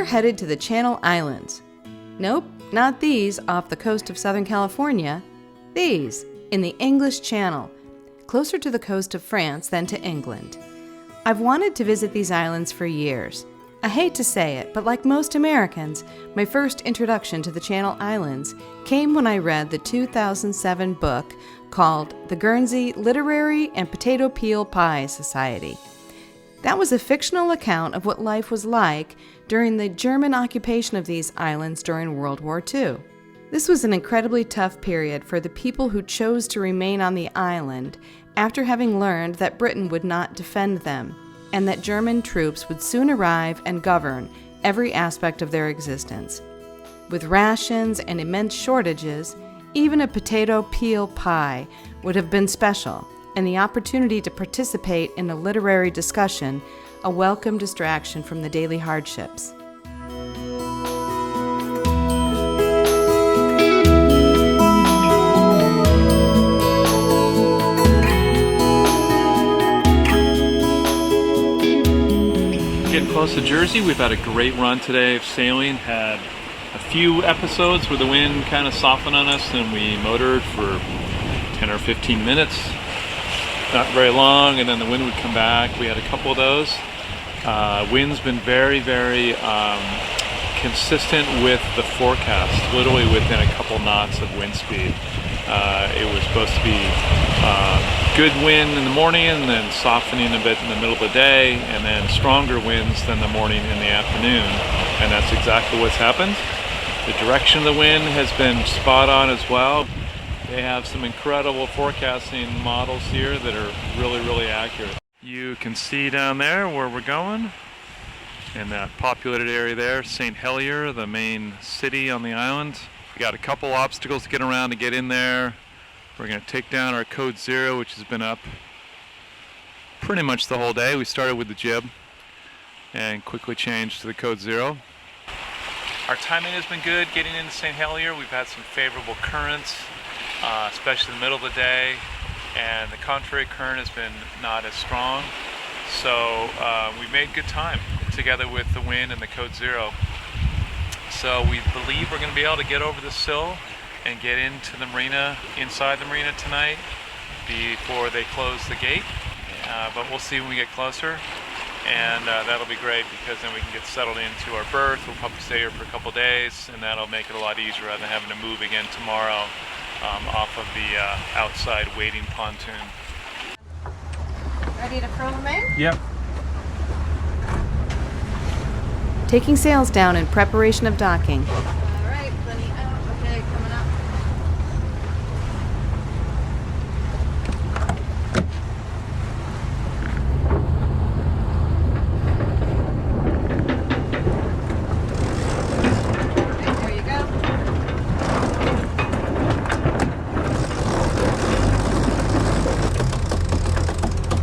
headed to the Channel Islands. Nope, not these off the coast of Southern California. These, in the English Channel, closer to the coast of France than to England. I've wanted to visit these islands for years. I hate to say it, but like most Americans, my first introduction to the Channel Islands came when I read the 2007 book called The Guernsey Literary and Potato Peel Pie Society. That was a fictional account of what life was like during the German occupation of these islands during World War II. This was an incredibly tough period for the people who chose to remain on the island after having learned that Britain would not defend them, and that German troops would soon arrive and govern every aspect of their existence. With rations and immense shortages, even a potato peel pie would have been special, and the opportunity to participate in a literary discussion a welcome distraction from the daily hardships. Getting close to Jersey. We've had a great run today of sailing. Had a few episodes where the wind kind of softened on us and we motored for 10 or 15 minutes. Not very long, and then the wind would come back. We had a couple of those. Wind's been very, very consistent with the forecast, literally within a couple knots of wind speed. It was supposed to be good wind in the morning and then softening a bit in the middle of the day, and then stronger winds than the morning and the afternoon, and that's exactly what's happened. The direction of the wind has been spot on as well. They have some incredible forecasting models here that are really, really accurate. You can see down there where we're going, in that populated area there, St. Helier, the main city on the island. We got a couple obstacles to get around to get in there. We're going to take down our code 0, which has been up pretty much the whole day. We started with the jib and quickly changed to the code 0. Our timing has been good getting into St. Helier. We've had some favorable currents, especially in the middle of the day, and the contrary current has been not as strong. So we made good time together with the wind and the code 0. So we believe we're going to be able to get over the sill and get into the marina, inside the marina tonight before they close the gate. But we'll see when we get closer, and that'll be great because then we can get settled into our berth. We'll probably stay here for a couple days, and that'll make it a lot easier rather than having to move again tomorrow off of the outside waiting pontoon. Ready to furl them in? Yep. Taking sails down in preparation of docking. All right, plenty out. Okay, coming up. Okay, there you go.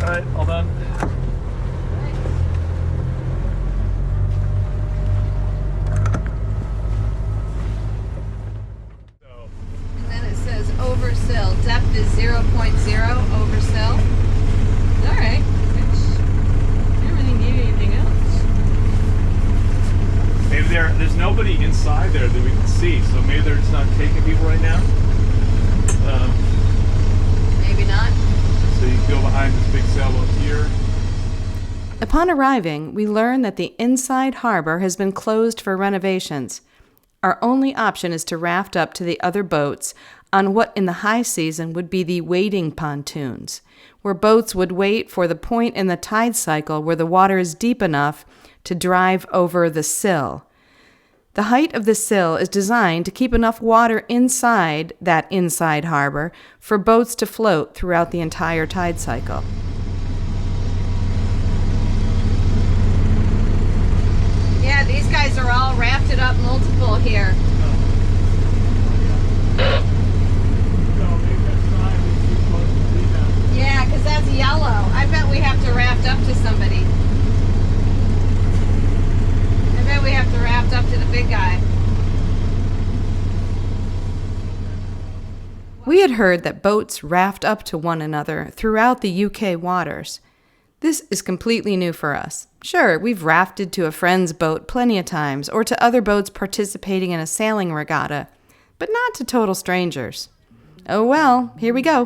All right, all done. Oversill. Depth is 0.0 oversill. Alright. I don't really need anything else. Maybe there's nobody inside there that we can see, so maybe they're just not taking people right now. Maybe not. So you can go behind this big sailboat here. Upon arriving, we learn that the inside harbor has been closed for renovations. Our only option is to raft up to the other boats on what in the high season would be the waiting pontoons, where boats would wait for the point in the tide cycle where the water is deep enough to drive over the sill. The height of the sill is designed to keep enough water inside that inside harbor for boats to float throughout the entire tide cycle. Yeah, these guys are all rafted up multiple here. Yeah, because that's yellow. I bet we have to raft up to somebody. I bet we have to raft up to the big guy. We had heard that boats raft up to one another throughout the UK waters. This is completely new for us. Sure, we've rafted to a friend's boat plenty of times, or to other boats participating in a sailing regatta, but not to total strangers. Oh well, here we go.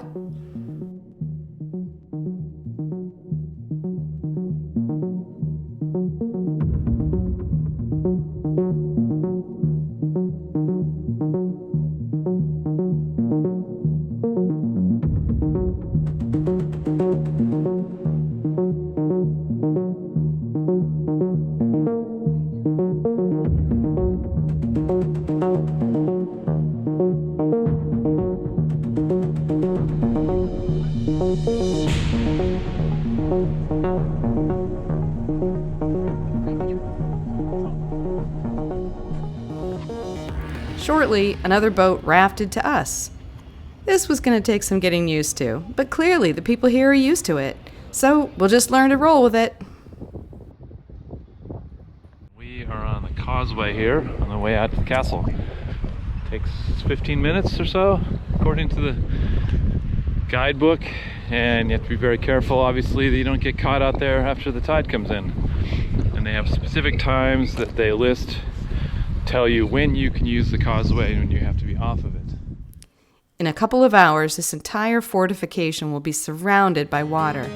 Shortly, another boat rafted to us. This was going to take some getting used to, but clearly the people here are used to it, so we'll just learn to roll with it. We are on the causeway here on the way out to the castle. Takes 15 minutes or so, according to the guidebook, and you have to be very careful, obviously, that you don't get caught out there after the tide comes in. And they have specific times that they list, tell you when you can use the causeway and when you have to be off of it. In a couple of hours, this entire fortification will be surrounded by water.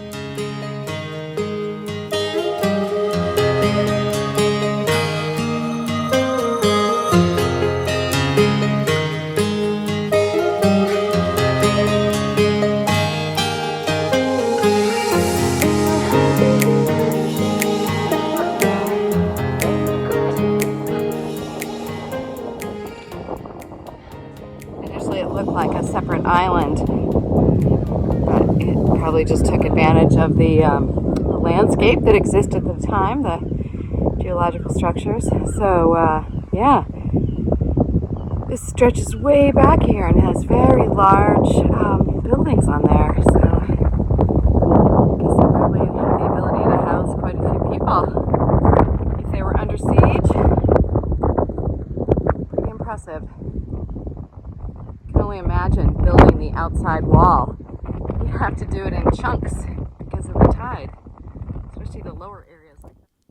It looked like a separate island, but it probably just took advantage of the landscape that existed at the time, the geological structures. So yeah, this stretches way back here and has very large buildings on there, so I guess they probably had the ability to house quite a few people if they were under siege. Pretty impressive. Only imagine building the outside wall. You have to do it in chunks because of the tide, especially the lower areas.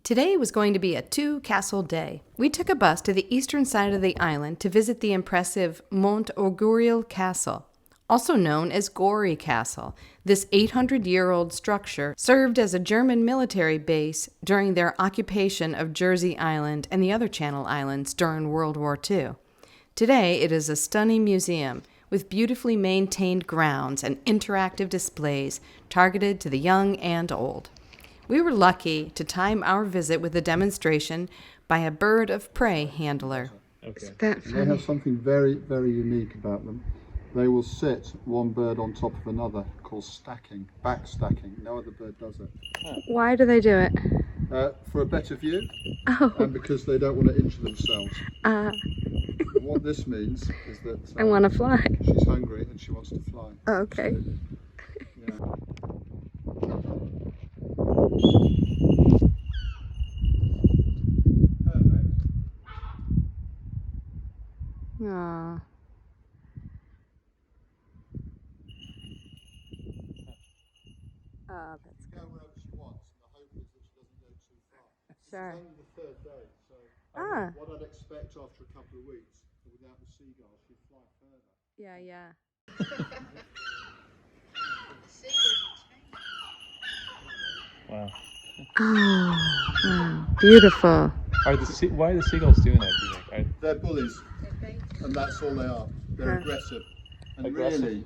Today was going to be a two-castle day. We took a bus to the eastern side of the island to visit the impressive Mont Orgueil Castle, also known as Gorey Castle. This 800-year-old structure served as a German military base during their occupation of Jersey Island and the other Channel Islands during World War II. Today, it is a stunning museum with beautifully maintained grounds and interactive displays targeted to the young and old. We were lucky to time our visit with a demonstration by a bird of prey handler. Okay. They have something very, very unique about them. They will sit one bird on top of another, called stacking, back stacking. No other bird does it. Why do they do it? For a better view, Oh. and because they don't want to injure themselves. What this means is that I want to fly. she's hungry and she wants to fly. Oh, okay. Yeah. Perfect. Aww. That's Go wherever she wants, and the hope is that she doesn't go too far. Sure. This is only the third day, so what I'd expect after a couple of weeks, without the seagulls, she'd fly further. Yeah. Wow. Oh, wow. Beautiful. Why are the seagulls doing that, do you think? They're bullies, and that's all they are. They're aggressive, and really,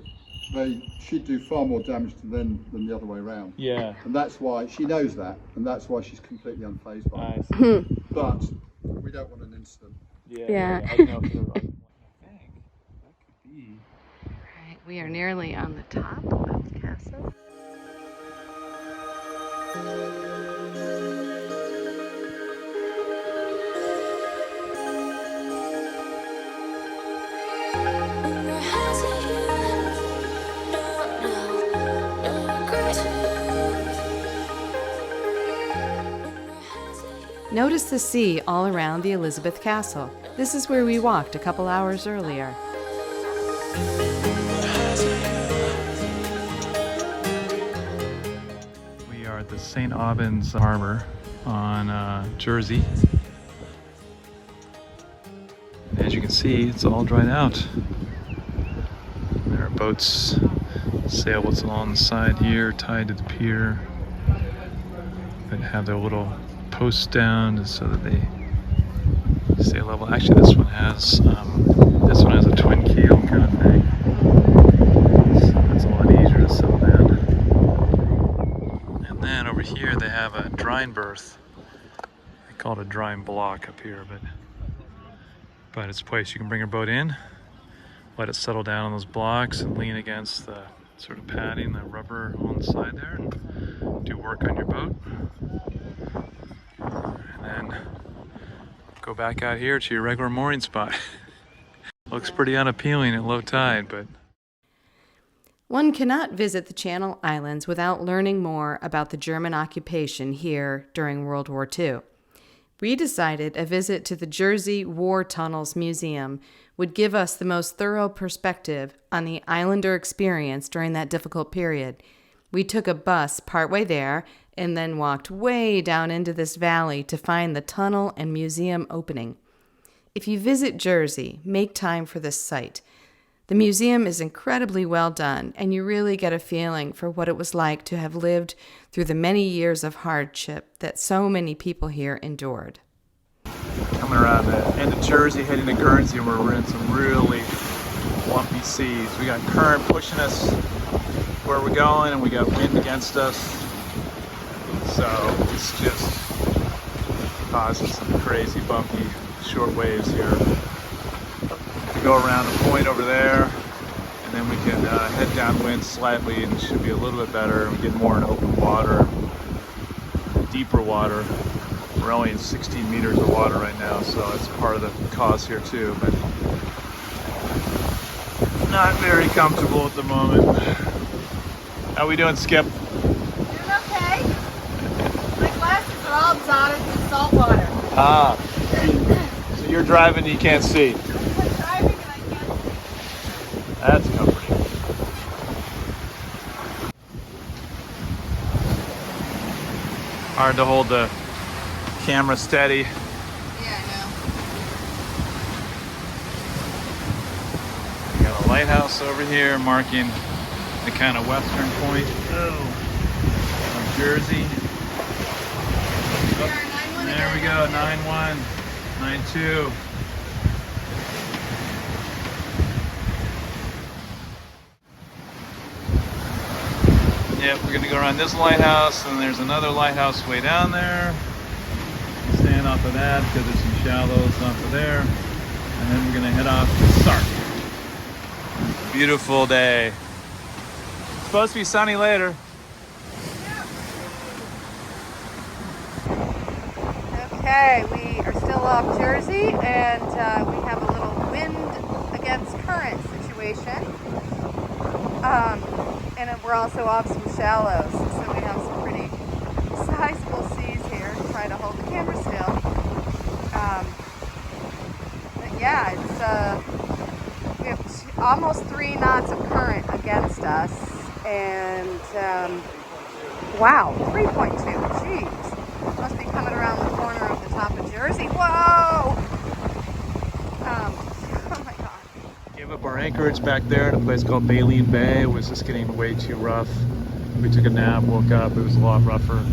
she'd do far more damage to them than the other way around. Yeah. And that's why she knows that, and that's why she's completely unfazed by it. I see. But we don't want an incident. Yeah. I don't know if they're right. I think that could be. Right, we are nearly on the top of the castle. Notice the sea all around the Elizabeth Castle. This is where we walked a couple hours earlier. We are at the St. Aubyn's Harbor on Jersey. As you can see, it's all dried out. There are boats, sailboats along the side here, tied to the pier, that have their little posts down so that they stay level. Actually, this one has a twin keel kind of thing, so it's a lot easier to settle down. And then over here they have a drying berth. They call it a drying block up here, but it's a place you can bring your boat in, let it settle down on those blocks, and lean against the sort of padding, the rubber on the side there, and do work on your boat. And then go back out here to your regular mooring spot. Looks pretty unappealing at low tide, but One cannot visit the Channel Islands without learning more about the German occupation here during World War II. We decided a visit to the Jersey War Tunnels Museum would give us the most thorough perspective on the Islander experience during that difficult period. We took a bus partway there and then walked way down into this valley to find the tunnel and museum opening. If you visit Jersey, make time for this site. The museum is incredibly well done, and you really get a feeling for what it was like to have lived through the many years of hardship that so many people here endured. coming around the end of Jersey, heading to Guernsey, where we're in some really lumpy seas. We got current pushing us where we're going, and we got wind against us. So it's just causing some crazy bumpy short waves here. We go around the point over there, and then we can head downwind slightly, and it should be a little bit better, and we get more in open water, deeper water. We're only in 16 meters of water right now, so that's part of the cause here too, but not very comfortable at the moment. How we doing, Skip? Doing okay. My glasses are all exotic and salt water. Ah, so you're driving and you can't see. I'm driving and I can't. That's comforting. Hard to hold the camera steady. Yeah, I know. We got a lighthouse over here marking the kind of western point of Jersey. There, 9-1 There we go, 9-1, 9-2. Yep, we're gonna go around this lighthouse, and there's another lighthouse way down there. Stand off of that because there's some shallows off of there. And then we're gonna head off to Sark. Beautiful day. It's supposed to be sunny later. Okay, we are still off Jersey, and we have a little wind against current situation. And we're also off some shallows, so we have some pretty sizable seas here to try to hold the camera still. But yeah, it's we have almost 3 knots of current against us, and wow, 3.2. Jeez. Must be coming around the corner of the top of Jersey. Whoa! Oh my God. Gave up our anchorage back there at a place called Baleen Bay. It was just getting way too rough. We took a nap, woke up, it was a lot rougher.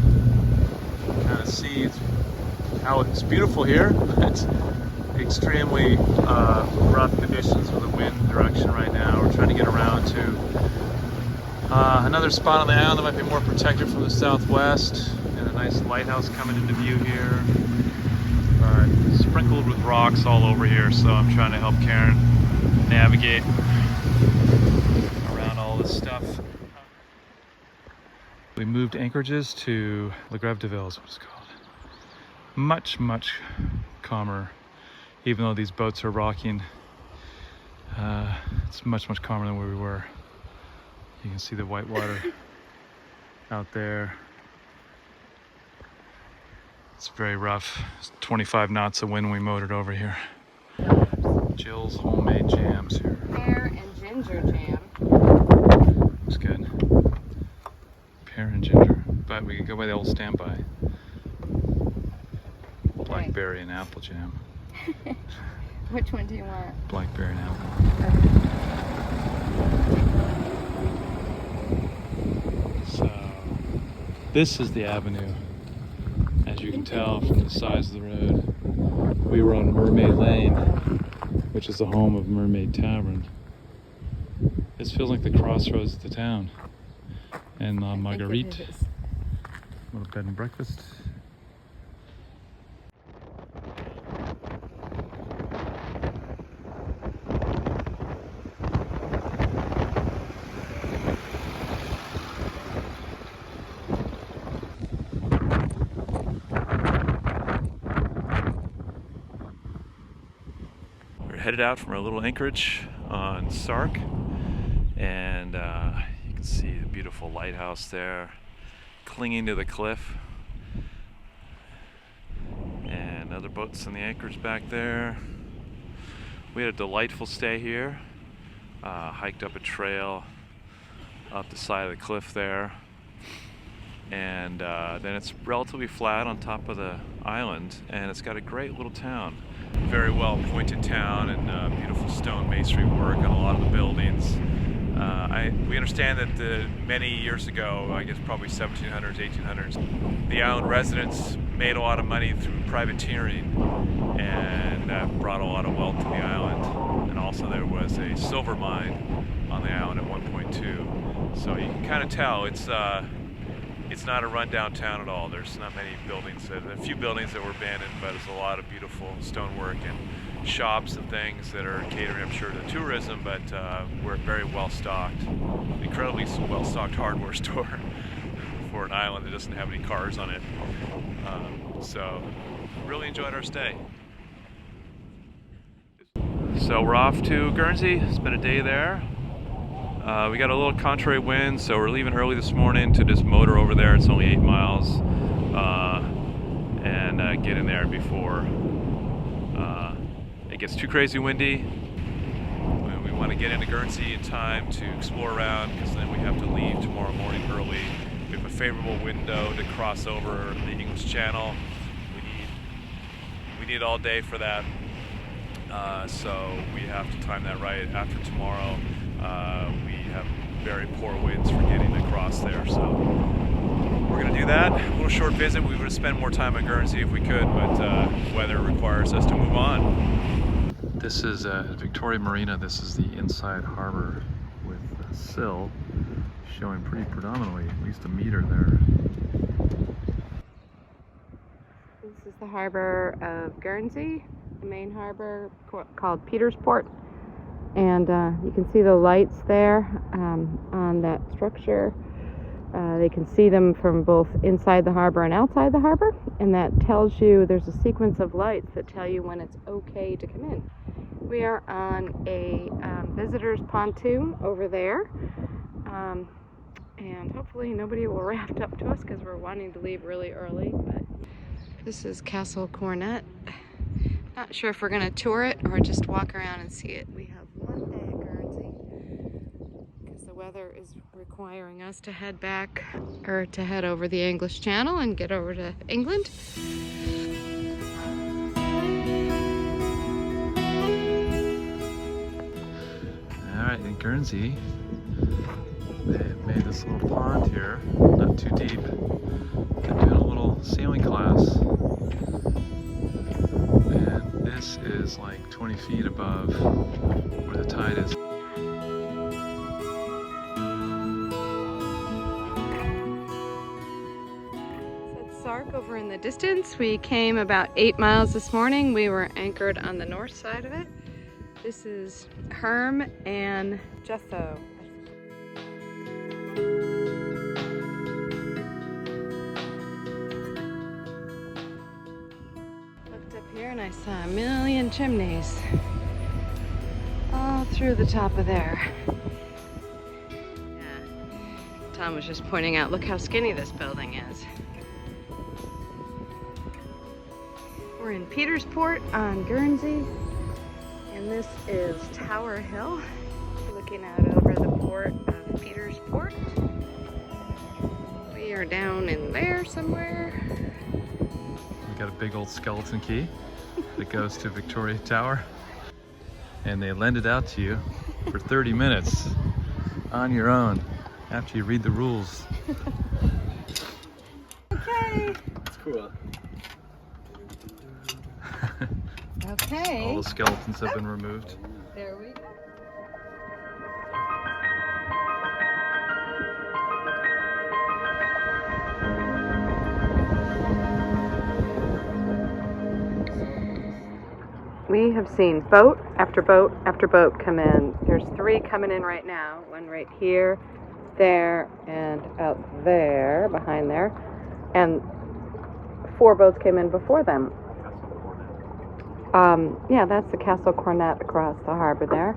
Kind of see how it's beautiful here, but extremely rough conditions with the wind direction right now. We're trying to get around to another spot on the island that might be more protected from the southwest. A nice lighthouse coming into view here, but sprinkled with rocks all over here, so I'm trying to help Karen navigate around all this stuff. We moved anchorages to La Grève de Ville is what it's called. Much calmer, even though these boats are rocking. It's much calmer than where we were. You can see the white water out there. It's very rough. It's 25 knots of wind when we motored over here. Jill's homemade jams here. Pear and ginger jam. Looks good. Pear and ginger. but we could go by the old standby. Blackberry and apple jam. Which one do you want? Blackberry and apple. So, this is the avenue. As you can tell from the size of the road. We were on Mermaid Lane, which is the home of Mermaid Tavern. This feels like the crossroads of the town. And Marguerite, little bed and breakfast. We're headed out from our little anchorage on Sark, and you can see the beautiful lighthouse there clinging to the cliff, and other boats in the anchorage back there. We had a delightful stay here. Hiked up a trail up the side of the cliff there, and then it's relatively flat on top of the island, and it's got a great little town. Very well pointed town, and beautiful stone masonry work on a lot of the buildings. We understand that many years ago, I guess probably 1700s, 1800s, the island residents made a lot of money through privateering, and that brought a lot of wealth to the island. And also there was a silver mine on the island at one point too. So you can kind of tell it's not a rundown town at all. There's not many buildings. There are a few buildings that were abandoned, but there's a lot of beautiful stonework and shops and things that are catering, I'm sure, to tourism, but we're very well stocked. Incredibly well stocked hardware store for an island that doesn't have any cars on it. So really enjoyed our stay. So we're off to Guernsey. Spent a day there. We got a little contrary wind, so we're leaving early this morning to just motor over there. It's only 8 miles, and get in there before it gets too crazy windy. We want to get into Guernsey in time to explore around, because then we have to leave tomorrow morning early. We have a favorable window to cross over the English Channel. We need all day for that, so we have to time that right. After tomorrow, we have very poor winds for getting across there, so we're going to do that. A little short visit. We would spend more time in Guernsey if we could, but weather requires us to move on. This is Victoria Marina. This is the inside harbor with the sill showing pretty predominantly, at least a meter there. This is the harbor of Guernsey, the main harbor called Petersport. And you can see the lights there on that structure. They can see them from both inside the harbor and outside the harbor, and that tells you there's a sequence of lights that tell you when it's okay to come in. We are on a visitor's pontoon over there, and hopefully nobody will raft up to us because we're wanting to leave really early. But this is Castle Cornet. Not sure if we're going to tour it or just walk around and see it. We have one day at Guernsey because the weather is requiring us to head back, or to head over the English Channel and get over to England. Alright, in Guernsey, they made this little pond here, not too deep. They're doing a little sailing class. And this is like 20 feet above where the tide is. That's Sark over in the distance. We came about 8 miles this morning. We were anchored on the north side of it. This is Herm and Gesso. Looked up here and I saw a million chimneys all through the top of there. Yeah. Tom was just pointing out, look how skinny this building is. We're in Petersport on Guernsey. And this is Tower Hill, looking out over the port of Petersport. We We are down in there somewhere. We got a big old skeleton key that goes to Victoria Tower, and they lend it out to you for 30 minutes on your own after you read the rules. Okay. It's cool. Okay. All the skeletons have been removed. There we go. We have seen boat after boat after boat come in. There's 3 coming in right now. One right here, there, and out there, behind there. And 4 boats came in before them. Yeah, that's the Castle Cornet across the harbor there.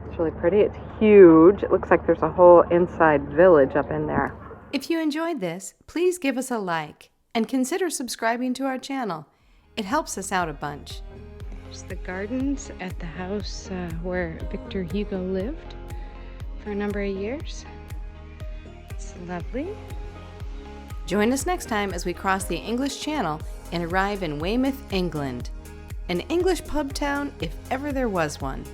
It's really pretty. It's huge. It looks like there's a whole inside village up in there. If you enjoyed this, please give us a like and consider subscribing to our channel. It helps us out a bunch. There's the gardens at the house where Victor Hugo lived for a number of years. It's lovely. Join us next time as we cross the English Channel and arrive in Weymouth, England. An English pub town if ever there was one.